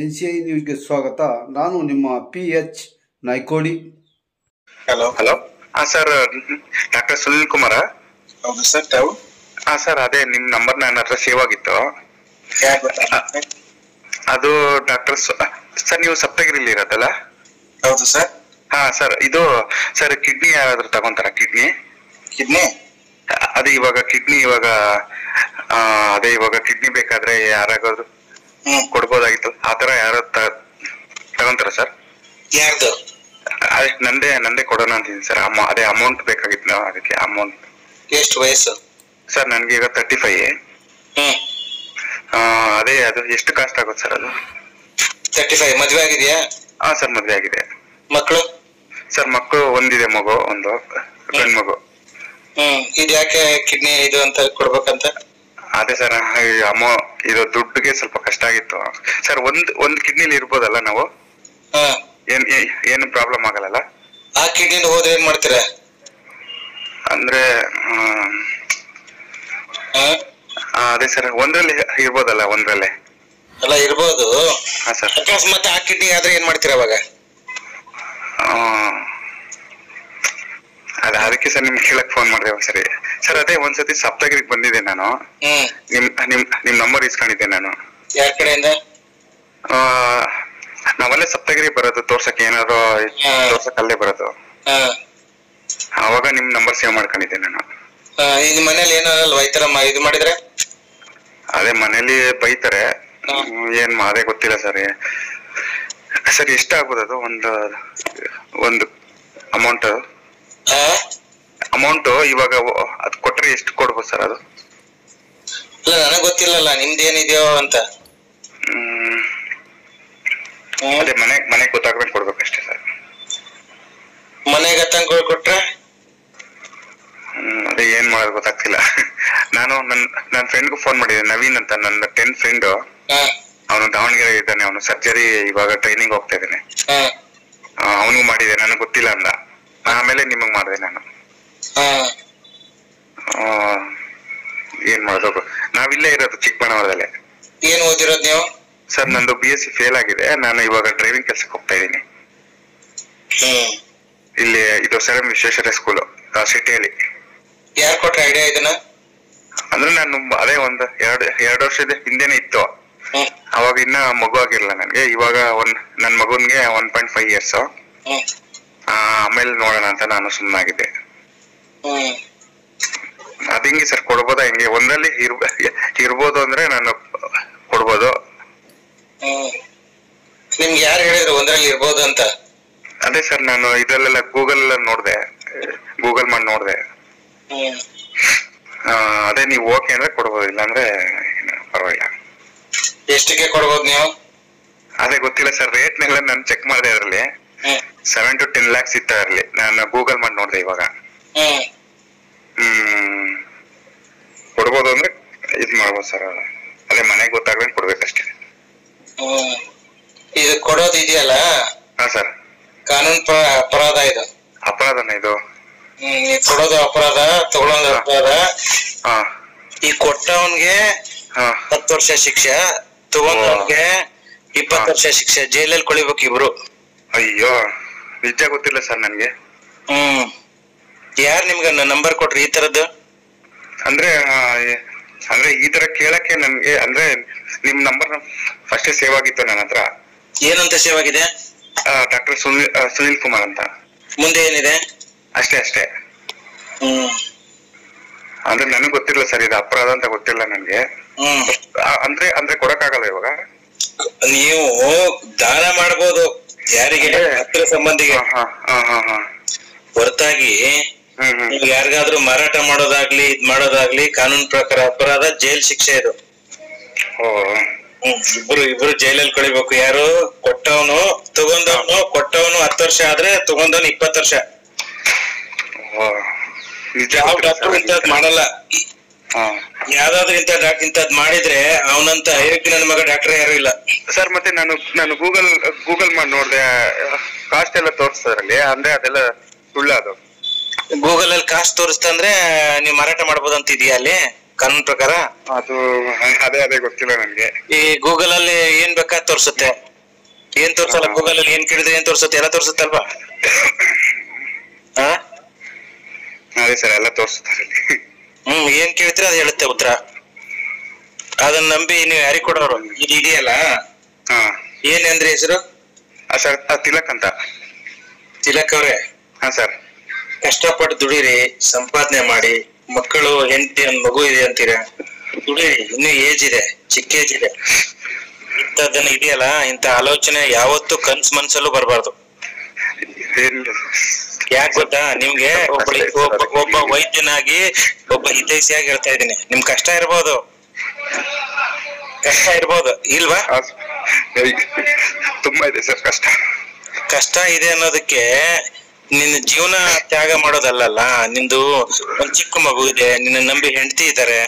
NCI ನ್ಯೂಸ್ಗೆ ಸ್ವಾಗತ. ನಾನು ನಿಮ್ಮ PH Naikodi. Hello sir, doctor Sunil Kumar. ಹೌದು ಸರ್, ತಾವು? ಸರ್, ಅದೇ ನಿಮ್ ನಂಬರ್ ನನ್ನ ಹತ್ರ ಸೇವ್ ಆಗಿತ್ತು. ಅದು ಡಾಕ್ಟರ್ ಸರ್, ನೀವು ಸಪ್ತಗಿರಿಲಿ ಇರೋದಲ್ಲ? ಹೌದು ಸರ್. ಸರ್, ಇದು ಸರ್ ಕಿಡ್ನಿ ಯಾರಾದ್ರೂ ತಗೊಂತಾರ? ಕಿಡ್ನಿ ಅದೇ ಇವಾಗ ಕಿಡ್ನಿ ಬೇಕಾದ್ರೆ ಯಾರಾಗಾದ್ರು ಕೊಡ್ಬೋದಾಗಿತ್ತು. ಆತರ ಯಾರು ತಗೊಂತಾರ ಸರ್? ಯಾರ್ದು? ನಂದೇ ಕೊಡೋಣ ಅಂತಿದ್ದೀನಿ ಸರ್. ಅದೇ ಅಮೌಂಟ್ ಬೇಕಾಗಿತ್ತು. ಅದಕ್ಕೆ ಅಮೌಂಟ್. ಎಷ್ಟು ವಯಸ್ಸು? ಸರ್, ನನ್ಗೆ ಈಗ 35. ಅದೇ ಅದು ಎಷ್ಟು ಕಾಸ್ಟ್ ಆಗುತ್ತೆ ಸರ್? ಅದು 35. ಮದ್ವೆ ಆಗಿದೆಯಾ? ಸರ್, ಮದ್ವೆ ಆಗಿದೆ. ಮಕ್ಕಳು? ಸರ್, ಮಕ್ಕಳು ಒಂದಿದೆ, ಒಂದು ಗಂಡು ಮಗು. ಇದು ಯಾಕೆ ಕಿಡ್ನಿ ಇದು ಅಂತ ಕೊಡ್ಬೇಕಂತ? ಅದೇ ಸರ್, ಇದು ದುಡ್ಡಿಗೆ ಸ್ವಲ್ಪ ಕಷ್ಟ ಆಗಿತ್ತು ಸರ್. ಒಂದ್ ಕಿಡ್ನಿಲಿ ಇರ್ಬೋದಲ್ಲ ನಾವು? ಏನು ಪ್ರಾಬ್ಲಮ್ ಆಗಲ್ಲ? ಆ ಕಿಡ್ನಿ ಹೋದ್ರೆ ಏನ್ ಮಾಡ್ತೀರಾ? ಅಂದ್ರೆ ಅದೇ ಸರ್, ಒಂದ್ರಲ್ಲಿ ಇರ್ಬೋದಲ್ಲ? ಒಂದ್ರಲ್ಲೇ ಅಲ್ಲ, ಇರ್ಬೋದು ಸರ್. ಅಕಸ್ಮಾತ್ ಆ ಕಿಡ್ನಿ ಆದ್ರೆ ಏನ್ ಮಾಡ್ತೀರಾ ಅವಾಗ? ಅದಕ್ಕೆ ಸರ್ ನಿಮ್ಗೆ ಕೇಳಕ್ ಫೋನ್ ಮಾಡಿದೆ ಸರಿ ಸರ್. ಅದೇ ಒಂದ್ಸತಿ ಸಪ್ತಗಿರಿಗೆ ಬಂದಿದ್ದೆ ನಾನು. ನಿಮ್ ನಂಬರ್ ಇಸ್ಕೊಂಡಿದ್ದೆ ನಾನು. ಯಾರ ಕಡೆಯಿಂದ? ನಾವಲ್ಲೇ ಸಪ್ತಗಿರಿ ಬರೋದು ತೋರ್ಸಕ್ಕೆ, ಏನಾದ್ರು ತೋರ್ಸಕ್ ಅಲ್ಲೇ ಬರೋದು. ಅವಾಗ ನಿಮ್ ನಂಬರ್ ಸೇವ್ ಮಾಡ್ಕೊಂಡಿದ್ದೆ ನಾನು. ಈಗ ಮನೇಲಿ ಏನಲ್ಲ ಈ ಇದು ಮಾಡಿದ್ರೆ? ಅದೇ ಮನೇಲಿ ಬೈತಾರೆ. ಅದೇ ಗೊತ್ತಿಲ್ಲ ಸರ್. ಸರ್, ಎಷ್ಟಾಗ್ಬೋದು ಅದು? ಒಂದು ಅಮೌಂಟ್ ಇವಾಗ ಅದ್ ಕೊಟ್ರೆ ಎಷ್ಟು ಕೊಡ್ಬೋದು ಸರ್? ಅದು ಇಲ್ಲ, ನನಗ್ ಗೊತ್ತಿಲ್ಲಲ್ಲ ನಿಮ್ದೇನಿದೆಯೋ ಅಂತ. ಅದೇ ಮನೆಗ್ ಗೊತ್ತಾಗ್ಬೇಕು ಕೊಡ್ಬೇಕಷ್ಟೇ ಸರ್. ಮನೆಗೆ ತಂಗ ಕೊಟ್ರೆ ಅದೇ ಏನ್ ಮಾಡೋದು ಗೊತ್ತಾಗ್ತಿಲ್ಲ. ನಾನು ನನ್ನ ಫ್ರೆಂಡ್ಗೂ ಫೋನ್ ಮಾಡಿದ್ದೆ, ನವೀನ್ ಅಂತ, ನನ್ನ 10th ಫ್ರೆಂಡ್. ಅವನು ದಾವಣಗೆರೆ ಇದ್ದಾನೆ. ಅವನು ಸರ್ಜರಿ ಇವಾಗ ಟ್ರೈನಿಂಗ್ ಹೋಗ್ತಾ ಇದ್ದಾನೆ. ಅವನಿಗೂ ಮಾಡಿದೆ, ನನಗೆ ಗೊತ್ತಿಲ್ಲ ಅಂದ. ಆಮೇಲೆ ನಿಮಗ್ ಮಾಡಿದೆ ನಾನು. ಏನ್ ಮಾಡೋದು? ನಾವಿಲ್ಲೇ ಇರೋದು ಚಿಕ್ಕಬಳ್ಳಾಪುರದಲ್ಲೇ. ಏನ್ ಓದಿರೋದು ನೀವು? ಸರ್, ನಂದು BSc ಫೇಲ್ ಆಗಿದೆ. ನಾನು ಇವಾಗ ಡ್ರೈವಿಂಗ್ ಕೆಲ್ಸಕ್ಕೆ ಹೋಗ್ತಾ ಇದ್ದೀನಿ. ಇಲ್ಲಿ ಇದು ಸರ್ ವಿಶ್ವೇಶ್ವರ ಸ್ಕೂಲು ಸಿಟಿಯಲ್ಲಿ. ಯಾರು ಕೊಟ್ರೆ ಐಡಿಯಾ ಇದನ್ನ? ಅಂದ್ರೆ ನಾನು ಅದೇ ಎರಡು ವರ್ಷದ ಹಿಂದೆನೆ ಇತ್ತು. ಅವಾಗ ಇನ್ನ ಮಗು ಆಗಿರ್ಲಿಲ್ಲ ನನ್ಗೆ. ಇವಾಗ ನನ್ ಮಗುನ್ಗೆ 1.5 years. ಆಮೇಲೆ ನೋಡೋಣ ಅಂತ ನಾನು ಸುಮ್ಮನಾಗಿದ್ದೆ. ಅದ್ ಹೆಂಗೆ ಸರ್, ಕೊಡ್ಬೋದಾ? ಹೆಂಗೆ ಒಂದ್ರಲ್ಲಿ ಇರ್ಬೋದು ಅಂದ್ರೆ ನಾನು ಕೊಡ್ಬೋದು. ನಿಮ್ಗೆ ಯಾರು ಹೇಳಿದ್ರು ಒಂದ್ರಲ್ಲಿ ಇರ್ಬೋದು ಅಂತ? ಅದೇ ಸರ್, ನಾನು ಇದ್ರಲ್ಲೆಲ್ಲ ಗೂಗಲ್ ಮಾಡಿ ನೋಡ್ದೆ. ಅದೇ ನೀವು ಓಕೆ ಅಂದ್ರೆ ಕೊಡ್ಬೋದು, ಇಲ್ಲಾಂದ್ರೆ ಪರವಾಗಿಲ್ಲ. ಎಷ್ಟಕ್ಕೆ ಕೊಡ್ಬೋದು ನೀವು? ಅದೇ ಗೊತ್ತಿಲ್ಲ ಸರ್. ರೇಟ್ನೆಲ್ಲ ನಾನು ಚೆಕ್ ಮಾಡಿದೆ. ಅದ್ರಲ್ಲಿ 7 to 10 lakhs ಇತ್ತು. ಅದ್ರಲ್ಲಿ ನಾನು ಗೂಗಲ್ ಮಾಡಿ ನೋಡ್ದೆ ಇವಾಗ. ಕೊಡ್ಬೋದು ಅಂದ್ರೆ ಇದ್ ಮಾಡ್ಬೋದು ಸರ್. ಅದೇ ಮನೆಗೆ ಗೊತ್ತಾಗ್ಬೇಕು ಕೊಡ್ಬೇಕಷ್ಟೇ. ಇದು ಕೊಡೋದು ಇದೆಯಲ್ಲ ಸರ್, ಕಾನೂನು ಅಪರಾಧ. ಇದು ಅಪರಾಧನ? ಇದು ಕೊಡೋದು ಅಪರಾಧ, ತಗೊಳ್ಳೋದು ಅಪರಾಧ. ಈ ಕೊಟ್ಟವನ್ಗೆ 10 ವರ್ಷ ಶಿಕ್ಷೆ, ತಗೊಂಡವನ್ಗೆ 20 ವರ್ಷ ಶಿಕ್ಷೆ. ಜೈಲಲ್ಲಿ ಕೊಳಿಬೇಕು ಇಬ್ರು. ಅಯ್ಯೋ, ನಿಜ ಗೊತ್ತಿಲ್ಲ ಸರ್ ನನ್ಗೆ. ಯಾರು ನಿಮ್ಗೆ ನಂಬರ್ ಕೊಟ್ರಿ ಈ ತರದ್ದು? ಅಂದ್ರೆ ಈ ತರ ಕೇಳಕ್ಕೆ ನನ್ಗೆ, ಅಂದ್ರೆ ನಿಮ್ ನಂಬರ್ ಫಸ್ಟ್ ಸೇವ್ ಆಗಿತ್ತು ನನ್ನ ಹತ್ರ. ಏನಂತ ಸೇವ್ ಆಗಿದೆ? ಡಾಕ್ಟರ್ ಸುನಿಲ್ ಕುಮಾರ್ ಅಂತ. ಮುಂದೆ ಏನಿದೆ? ಅಷ್ಟೇ. ಅಂದ್ರೆ ನನಗ್ ಗೊತ್ತಿಲ್ಲ ಸರ್, ಇದು ಅಪರಾಧ ಅಂತ ಗೊತ್ತಿಲ್ಲ ನನ್ಗೆ. ಅಂದ್ರೆ ಕೊಡಕ್ಕಾಗಲ್ಲ ಇವಾಗ? ನೀವು ದಾನ ಮಾಡ್ಬೋದು ಯಾರಿಗೆ? ಹತ್ತಿರ ಸಂಬಂಧಿಗೆ. ಹೊರತಾಗಿ ನೀವು ಯಾರಿಗಾದ್ರೂ ಮಾರಾಟ ಮಾಡೋದಾಗ್ಲಿ ಇದ್ ಮಾಡೋದಾಗ್ಲಿ ಕಾನೂನು ಪ್ರಕಾರ ಅಪರಾಧ, ಜೈಲ್ ಶಿಕ್ಷೆ ಇದು. ಇಬ್ರು ಜೈಲಲ್ಲಿ ಕಳಿಬೇಕು. ಯಾರು? ಕೊಟ್ಟವನು, ತಗೊಂಡವನು. ಕೊಟ್ಟವನು 10 ವರ್ಷ ಆದ್ರೆ ತಗೊಂಡವನು 20 ವರ್ಷ. ಯಾವ ಡಾಕ್ಟರ್ ಇಂಥದ್ ಮಾಡಲ್ಲ. ಯಾವ್ದಾದ್ರು ಇಂಥದ್ ಮಾಡಿದ್ರೆ ಅವನಂತ ಅಯೋಗ್ಯ ನನ್ನ ಮಗ ಡಾಕ್ಟರ್ ಯಾರು ಇಲ್ಲ ಸರ್. ಮತ್ತೆ ನಾನು ಗೂಗಲ್ ಮಾಡಿ ನೋಡ್ದೆ, ಕಾಸ್ಟ್ ಎಲ್ಲ ತೋರಿಸ್ತದ್ರಲ್ಲಿ. ಅಂದ್ರೆ ಅದೆಲ್ಲ ಸುಳ್ಳು. ಅದು ಗೂಗಲ್ ಅಲ್ಲಿ ಕಾಸ್ಟ್ ತೋರಿಸ್ತಾ ಅಂದ್ರೆ ನೀವು ಮಾರಾಟ ಮಾಡ್ಬೋದು ಅಂತ ಇದೆಯಾ ಅಲ್ಲಿ? ಕಾನೂನ್ ಪ್ರಕಾರ? ಅದು ಅದೇ ಗೊತ್ತಿಲ್ಲ ನನ್ಗೆ. ಈ ಗೂಗಲ್ ಅಲ್ಲಿ ಏನ್ ಬೇಕಾದ್ ತೋರ್ಸುತ್ತೆ, ಏನ್ ತೋರ್ಸಲ್ಲ? ಗೂಗಲ್ ಅಲ್ಲಿ ಏನ್ ಕೇಳಿದ್ರೆ ಏನ್ ತೋರ್ಸುತ್ತೆ? ಎಲ್ಲ ತೋರ್ಸುತ್ತಲ್ವಾ? ಅದೇ ಸರ್, ಎಲ್ಲ ತೋರಿಸ್ತಾರೆ. ಏನ್ ಕೇಳ್ತೀರ ಅದ್ ಹೇಳುತ್ತೆ ಉತ್ತರ. ಅದನ್ನ ನಂಬಿ ನೀವು ಯಾರಿಗ್ ಕೊಡೋರು? ಇದು ಇದೆಯಲ್ಲ, ಏನಂದ್ರೆ ಹೆಸರು? ಸರ್ ತಿಲಕ್ ಅಂತ. ತಿಲಕ್ ಅವ್ರೆ, ಹಾ ಸರ್. ಕಷ್ಟಪಟ್ಟು ದುಡೀರಿ, ಸಂಪಾದನೆ ಮಾಡಿ, ಮಕ್ಕಳು ಹೆಂಡತಿ ಒಂದ್ ಮಗು ಇದೆ ಅಂತೀರ, ದುಡೀರಿ. ಇನ್ನೂ ಏಜ್ ಇದೆ, ಚಿಕ್ಕ ಏಜ್ ಇದೆ. ಇಂಥದ್ದನ್ನ ಇದೆಯಲ್ಲ, ಇಂಥ ಆಲೋಚನೆ ಯಾವತ್ತೂ ಕನ್ಸ್ ಮನ್ಸಲ್ಲೂ ಬರಬಾರ್ದು. ಯಾಕೆ ಗೊತ್ತಾ ನಿಮ್ಗೆ? ಒಬ್ಬ ವೈದ್ಯನಾಗಿ, ಒಬ್ಬ ಹಿತೈಷಿಯಾಗಿ ಹೇಳ್ತಾ ಇದ್ದೀನಿ. ನಿಮ್ ಕಷ್ಟ ಇರ್ಬೋದು, ಇಲ್ವಾ? ತುಂಬಾ ಇದೆ ಸರ್ ಕಷ್ಟ. ಕಷ್ಟ ಇದೆ ಅನ್ನೋದಕ್ಕೆ ನಿನ್ನ ಜೀವನ ತ್ಯಾಗ ಮಾಡೋದಲ್ಲ. ನಿಂದು ಒಂದ್ ಚಿಕ್ಕ ಮಗು ಇದೆ, ನಿನ್ನ ನಂಬಿ ಹೆಂಡತಿ ಇದ್ದಾರೆ.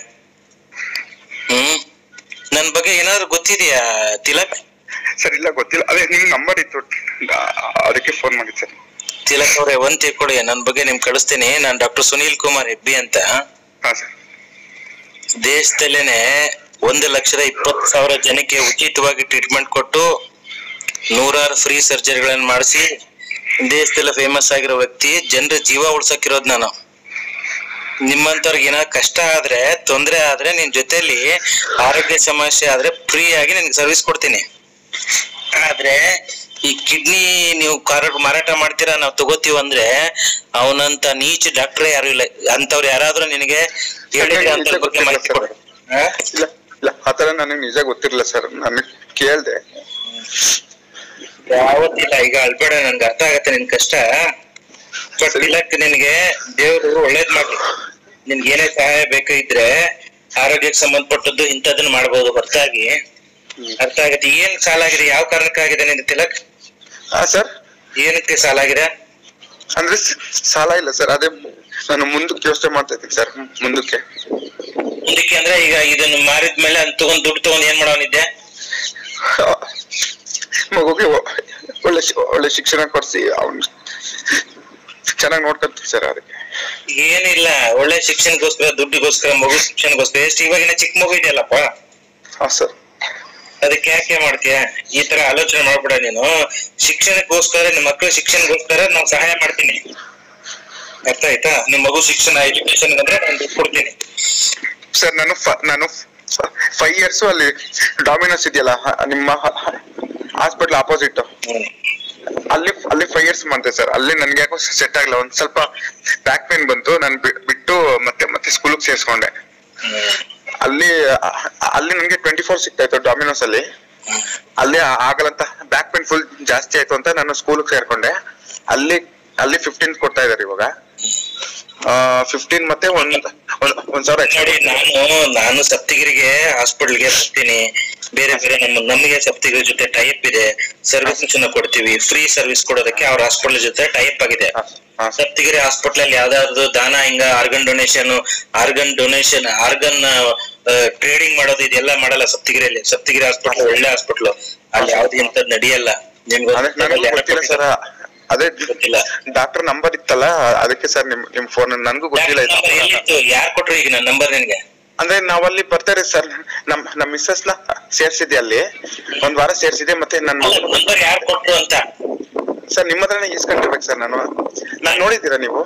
ನನ್ ಬಗ್ಗೆ ಏನಾದ್ರು ಗೊತ್ತಿದ್ಯಾ ತಿಲಕ್? ಸರ್ ಇಲ್ಲ, ಗೊತ್ತಿಲ್ಲ. ಅದೇ ನಿಮ್ ನಂಬರ್ ಇತ್ತು, ಅದಕ್ಕೆ ಫೋನ್ ಮಾಡಿದ್ ಸರ್. ತಿಲಕ್ ಅವ್ರೆ, ಒಂದ್ ತಿಳ್ಕೊಳ್ಳಿ, ನನ್ ಬಗ್ಗೆ ನಿಮ್ ಕಳಿಸ್ತೀನಿ. ನಾನ್ ಡಾಕ್ಟರ್ ಸುನೀಲ್ ಕುಮಾರ್ ಹೆಬ್ಬಿ ಅಂತ. ದೇಶದಲ್ಲೇನೆ 1,20,000 ಜನಕ್ಕೆ ಉಚಿತವಾಗಿ ಟ್ರೀಟ್ಮೆಂಟ್ ಕೊಟ್ಟು 100 ಫ್ರೀ ಸರ್ಜರಿಗಳನ್ನ ಮಾಡಿಸಿ ದೇಶದಲ್ಲ ಫೇಮಸ್ ಆಗಿರೋ ವ್ಯಕ್ತಿ. ಜನರ ಜೀವ ಉಳ್ಸಕ್ಕಿರೋದ್ ನಾನು. ನಿಮ್ಮಂತವ್ರಿಗೆ ಏನಾದ್ರು ಕಷ್ಟ ಆದ್ರೆ, ತೊಂದ್ರೆ ಆದ್ರೆ, ನಿನ್ ಜೊತೆಲಿ ಆರೋಗ್ಯ ಸಮಸ್ಯೆ ಆದ್ರೆ ಫ್ರೀ ಆಗಿ ನಿನ್ಗೆ ಸರ್ವಿಸ್ ಕೊಡ್ತೀನಿ. ಆದ್ರೆ ಈ ಕಿಡ್ನಿ ನೀವು ಮಾರಾಟ ಮಾಡ್ತೀರಾ, ನಾವು ತಗೋತೀವಿ ಅಂದ್ರೆ ಅವನಂತ ನೀಚ ಡಾಕ್ಟ್ರೇ ಯಾರು ಇಲ್ಲ. ಅಂತವ್ರು ಯಾರಾದ್ರೂ ನಿನಗೆ ಹೇಳಿದ್ರೆ ಅಂತ ಬಗ್ಗೆ ಮಾಹಿತಿ ಕೊಡು. ಇಲ್ಲ, ಆತರ ನನಗೆ ನಿಜ ಗೊತ್ತಿರಲಿಲ್ಲ ಸರ್, ನನಗೆ ಕೇಳ್ದೆ. ಯಾವತ್ತಿಲ್ಲ, ಈಗ ಅಳ್ಬೇಡ, ನನ್ಗೆ ಅರ್ಥ ಆಗತ್ತೆ ನಿನ್ ಕಷ್ಟ. ಬಟ್ ಇಲ್ಲಕ್ಕೆ ನಿನ್ಗೆ ದೇವ್ರು ಒಳ್ಳೇದ್ ಮಾಡ್ಲಿ. ನಿನ್ಗೆ ಏನೇ ಸಹಾಯ ಬೇಕಾಗಿದ್ರೆ ಆರೋಗ್ಯಕ್ಕೆ ಸಂಬಂಧಪಟ್ಟದ್ದು ಇಂಥದನ್ನ ಮಾಡ್ಬೋದು. ಹೊರತಾಗಿ ಅರ್ಥ ಆಗತ್ತೆ. ಏನ್ ಸಾಲ ಆಗಿದೆ, ಯಾವ ಕಾರಣಕ್ಕಾಗಿದೆ ನಿನ್ ತಿಲಕ್? ಸರ್, ಏನಕ್ಕೆ ಸಾಲ ಆಗಿದೆ? ಅಂದ್ರೆ ಸಾಲ ಇಲ್ಲ ಸರ್, ಅದೇ ನಾನು ಮುಂದಕ್ಕೆ ಯೋಚನೆ ಮಾಡ್ತಾ ಇದ್ದೀನಿ ಸರ್. ಮುಂದಕ್ಕೆ ಅಂದ್ರೆ ಈಗ ಇದನ್ನ ಮಾರಿದ್ಮೇಲೆ ಅದ್ ತಗೊಂಡ್ ದುಡ್ಡು ತಗೊಂಡ್ ಏನ್ ಮಾಡೋನಿದ್ದೆ? ಮಗುಗೆ ಒಳ್ಳೆ ಶಿಕ್ಷಣ ಕೊಡ್ಸಿ ಅವ್ನು ಚೆನ್ನಾಗಿ ನೋಡ್ಕೊಂತೀವಿ ಸರ್. ಅದಕ್ಕೆ ಏನಿಲ್ಲ, ಒಳ್ಳೆ ಶಿಕ್ಷಣಕ್ಕೋಸ್ಕರ, ದುಡ್ಡಿಗೋಸ್ಕರ, ಮಗು ಶಿಕ್ಷಣಕ್ಕೋಸ್ಕರ. ಎಷ್ಟು ಇವಾಗಿನ ಚಿಕ್ಕ ಮಗು ಇದೆಯಲ್ಲಪ್ಪ. ಹಾ ಸರ್. ಅದಕ್ಕೆ ಯಾಕೆ ಮಾಡ್ತೀಯ? ಈ ತರ ಆಲೋಚನೆ ಮಾಡ್ಬೇಡ ನೀನು. ಶಿಕ್ಷಣಕ್ಕೋಸ್ಕರ, ನಿಮ್ ಮಕ್ಕಳ ಶಿಕ್ಷಣಕ್ಕೋಸ್ಕರ ನಾವ್ ಸಹಾಯ ಮಾಡ್ತೀನಿ. ಅರ್ಥ ಆಯ್ತಾ? ನಿಮ್ ಮಗು ಶಿಕ್ಷಣ, ಎಜುಕೇಶನ್ ಅಂದ್ರೆ ನಾನು ದುಡ್ಡು ಕೊಡ್ತೀನಿ ಸರ್. ನಾನು 5 years ಅಲ್ಲಿ ಡಾಮಿನೋಸ್ ಇದೆಯಲ್ಲ ನಿಮ್ಮ ಹಾಸ್ಪಿಟಲ್ ಆಪೋಸಿಟ್, ಅಲ್ಲಿ 5 years ಮಾಡ್ತೆ ಸರ್. ಅಲ್ಲಿ ನನ್ಗೆ ಯಾಕೋ ಸೆಟ್ ಆಗ್ಲಿಲ್ಲ. ಒಂದ್ ಸ್ವಲ್ಪ ಬ್ಯಾಕ್ ಪೇನ್ ಬಂತು, ನಾನು ಬಿಟ್ಟು ಮತ್ತೆ ಸ್ಕೂಲ್ಗೆ ಸೇರ್ಸ್ಕೊಂಡೆ. ಅಲ್ಲಿ ನನ್ಗೆ 24 ಸಿಗ್ತಾ ಇತ್ತು ಡಾಮಿನೋಸ್ ಅಲ್ಲಿ. ಅಲ್ಲಿ ಆಗಲ್ಲಂತ, ಬ್ಯಾಕ್ ಪೇನ್ ಫುಲ್ ಜಾಸ್ತಿ ಆಯ್ತು ಅಂತ ನಾನು ಸ್ಕೂಲ್ಗೆ ಸೇರ್ಕೊಂಡೆ. ಅಲ್ಲಿ 15 ಕೊಡ್ತಾ ಇದಾರೆ ಇವಾಗ. 15 ಮತ್ತೆ ಒಂದ್ ಸಾವಿರ. ನಾನು ಸಪ್ತಗಿರಿಗೆ ಹಾಸ್ಪಿಟಲ್ಗೆ ಬರ್ತೀನಿ. ಬೇರೆ ನಮಗೆ ಸಪ್ತಗಿರಿ ಜೊತೆ ಟೈಪ್ ಇದೆ. ಸರ್ವಿಸ್ ಕೊಡ್ತೀವಿ, ಫ್ರೀ ಸರ್ವಿಸ್ ಕೊಡೋದಕ್ಕೆ ಅವ್ರ ಹಾಸ್ಪಿಟಲ್ ಜೊತೆ ಟೈಪ್ ಆಗಿದೆ. ಸಪ್ತಗಿರಿ ಹಾಸ್ಪಿಟಲ್ ಅಲ್ಲಿ ಯಾವ್ದಾದ್ರು ದಾನ, ಹಿಂಗ ಆರ್ಗನ್ ಡೊನೇಷನ್, ಆರ್ಗನ್ ಟ್ರೇಡಿಂಗ್ ಮಾಡೋದು ಇದೆಲ್ಲ ಮಾಡಲ್ಲ ಸಪ್ತಗಿರಿಯಲ್ಲಿ. ಸಪ್ತಗಿರಿ ಹಾಸ್ಪಿಟಲ್ ಒಳ್ಳೆ ಹಾಸ್ಪಿಟಲ್, ಅಲ್ಲಿ ಯಾವ್ದು ಇಂಥದ್ದು ನಡೆಯಲ್ಲ. ನಿಮ್ಗೆ ಸರ್ ಅದೇ ಡಾಕ್ಟರ್ ನಂಬರ್ ಇತ್ತಲ್ಲ, ಅದಕ್ಕೆ ಸರ್ ನಿಮ್ ಫೋನ್ ನನ್ಗೂ ಗೊತ್ತಿಲ್ಲ. ಯಾರು ಕೊಟ್ರು ಈಗ ನನ್ನ ನಂಬರ್ ನಿನ್ಗೆ? ಅಂದ್ರೆ ನಾವಲ್ಲಿ ಬರ್ತಾರೆ ಸರ್, ನಮ್ ಮಿಸ್ಸಸ್ ನ ಸೇರ್ಸಿದೆ, ಅಲ್ಲಿ 1 ವಾರ ಸೇರ್ಸಿದೆ. ಮತ್ತೆ ನಂಬರ್ ಯಾರು ಕೊಟ್ರು ಅಂತ ಸರ್ ನಿಮ್ಮ ಹತ್ರನೇ ಇಸ್ಕೊಂಡಿರ್ಬೇಕು ಸರ್. ನಾನು ನೋಡಿದ್ದೀರಾ ನೀವು?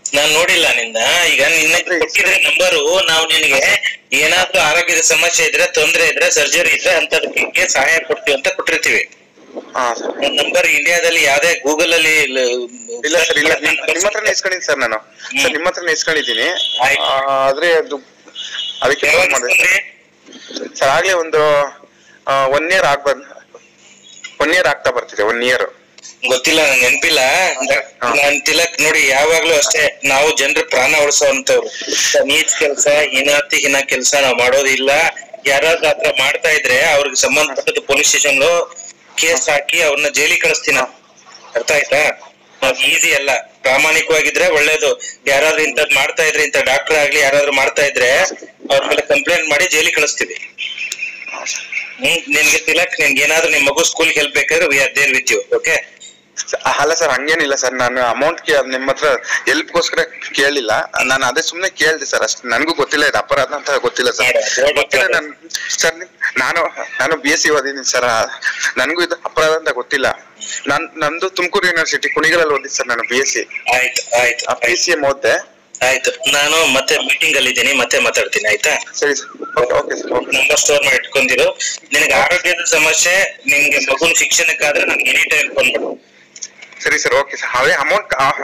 ನಾನ್ ನೋಡಿಲ್ಲ ನಿಂದ. ಈಗ ನಿನ್ನ ಕೊಟ್ಟಿದ್ರೆ ನಂಬರು, ನಾವು ನಿನಗೆ ಏನಾದ್ರೂ ಆರೋಗ್ಯದ ಸಮಸ್ಯೆ ಇದ್ರೆ, ತೊಂದ್ರೆ ಇದ್ರೆ, ಸರ್ಜರಿ ಇದ್ರೆ ಅಂತದಕ್ಕೆ ಸಹಾಯ ಕೊಡ್ತೀವಿ ಅಂತ ಕೊಟ್ಟಿರ್ತೀವಿ. ನಂಬರ್ ಇಂಡಿಯಾದಲ್ಲಿ ಯಾವ್ದೇ ಗೂಗಲ್ ಅಲ್ಲಿ ಇಲ್ಲ ಸರ್. ಇಲ್ಲ, ನಿಮ್ಮ ಹತ್ರನೇ ಇಸ್ಕೊಂಡಿದ್ದೀನಿ ಸರ್. ನಾನು ಸರ್ ನಿಮ್ಮ ಹತ್ರನೇ ಇಸ್ಕೊಂಡಿದ್ದೀನಿ. ಆದ್ರೆ ಅದಕ್ಕೆ ಮಾಡಿದೆ ಸರ್. ಆಗ್ಲೇ ಒಂದು 1 year ಆಗ್ತಾ ಬರ್ತಿದೆ. 1 year ಗೊತ್ತಿಲ್ಲ, ನನ್ ನೆನಪಿಲ್ಲ. ನಾನ್ ತಿಲಕ್ ನೋಡಿ, ಯಾವಾಗ್ಲೂ ಅಷ್ಟೇ, ನಾವು ಜನರ ಪ್ರಾಣ ಉಳಿಸೋಂತವ್ರು. ನೀಚ್ ಕೆಲ್ಸ, ಹೀನ ಕೆಲ್ಸ ನಾವ್ ಮಾಡೋದಿಲ್ಲ. ಯಾರಾದ್ರೂ ಆತರ ಮಾಡ್ತಾ ಇದ್ರೆ ಅವ್ರಿಗೆ ಸಂಬಂಧಪಟ್ಟ ಪೊಲೀಸ್ ಸ್ಟೇಷನ್ ಕೇಸ್ ಹಾಕಿ ಅವ್ರನ್ನ ಜೈಲಿಗೆ ಕಳಿಸ್ತೀನಿ. ಅರ್ಥ ಆಯ್ತಾ? ಈಸಿ ಅಲ್ಲ. ಪ್ರಾಮಾಣಿಕವಾಗಿದ್ರೆ ಒಳ್ಳೇದು. ಯಾರಾದ್ರೂ ಇಂಥದ್ ಮಾಡ್ತಾ ಇದ್ರೆ, ಇಂಥ ಡಾಕ್ಟರ್ ಆಗ್ಲಿ ಯಾರಾದ್ರೂ ಮಾಡ್ತಾ ಇದ್ರೆ ಅವ್ರ ಮೇಲೆ ಕಂಪ್ಲೇಂಟ್ ಮಾಡಿ ಜೈಲಿಗೆ ಕಳಿಸ್ತೀವಿ. ನಿನ್ಗೆ ತಿಲಕ್, ನಿನ್ಗೆ ಏನಾದ್ರು ನಿಮ್ ಮಗು ಸ್ಕೂಲ್ಗೆ ಹೆಲ್ಪ್ ಬೇಕಾದ್ರೆ we are there with you. Okay? ಅಲ್ಲ ಸರ್ ಹಂಗೇನಿಲ್ಲ ಸರ್, ನಾನು ಅಮೌಂಟ್ ನಿಮ್ಮ ಹತ್ರ ಹೆಲ್ಪ್ಗೋಸ್ಕರ ಕೇಳಿಲ್ಲ, ನಾನು ಅದೇ ಸುಮ್ನೆ ಕೇಳ್ದೆ ಸರ್ ಅಷ್ಟೇ. ನನಗೂ ಗೊತ್ತಿಲ್ಲ ಇದು ಅಪರಾಧ ಅಂತ ಗೊತ್ತಿಲ್ಲ ಸರ್. ಗೊತ್ತಿಲ್ಲ ಸರ್, ನಾನು BSc ಓದಿದ್ದೀನಿ ಸರ್, ನನಗೂ ಇದು ಅಪರಾಧ ಅಂತ ಗೊತ್ತಿಲ್ಲ. ನಂದು ತುಮಕೂರು ಯೂನಿವರ್ಸಿಟಿ ಕುಣಿಗಲಲ್ಲಿ ಓದಿದ್ದು ಸರ್ ನಾನು BSc. ಆಯ್ತು PCM ಓದ್ದೆ. ಆಯ್ತು, ನಾನು ಮತ್ತೆ ಮೀಟಿಂಗ್ ಅಲ್ಲಿ ಇದ್ದೀನಿ, ಮತ್ತೆ ಮಾತಾಡ್ತೀನಿ ಆಯ್ತಾ? ಸರಿ sir, okay sir. Number store ಮಾಡಿ ಇಟ್ಕೊಂಡಿರು. ನಿನಗೆ ಆರೋಗ್ಯದ ಸಮಸ್ಯೆ, ನಿಮ್ಗೆ ಮಗುನ ಶಿಕ್ಷಣಕ್ಕಾದ್ರೆ ನನ್ಗೆ ಎನಿ ಟೈಮ್ ಫೋನ್ ಮಾಡು. ಸರಿ ಸರ್, ಓಕೆ ಸರ್. ಅವೇ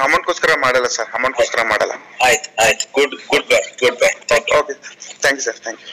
ಅಮೌಂಟ್ಗೋಸ್ಕರ ಮಾಡಲ್ಲ ಸರ್, ಅಮೌಂಟ್ಗೋಸ್ಕರ ಮಾಡಲ್ಲ. ಆಯ್ತು good bye. Okay, thank you sir, thank you.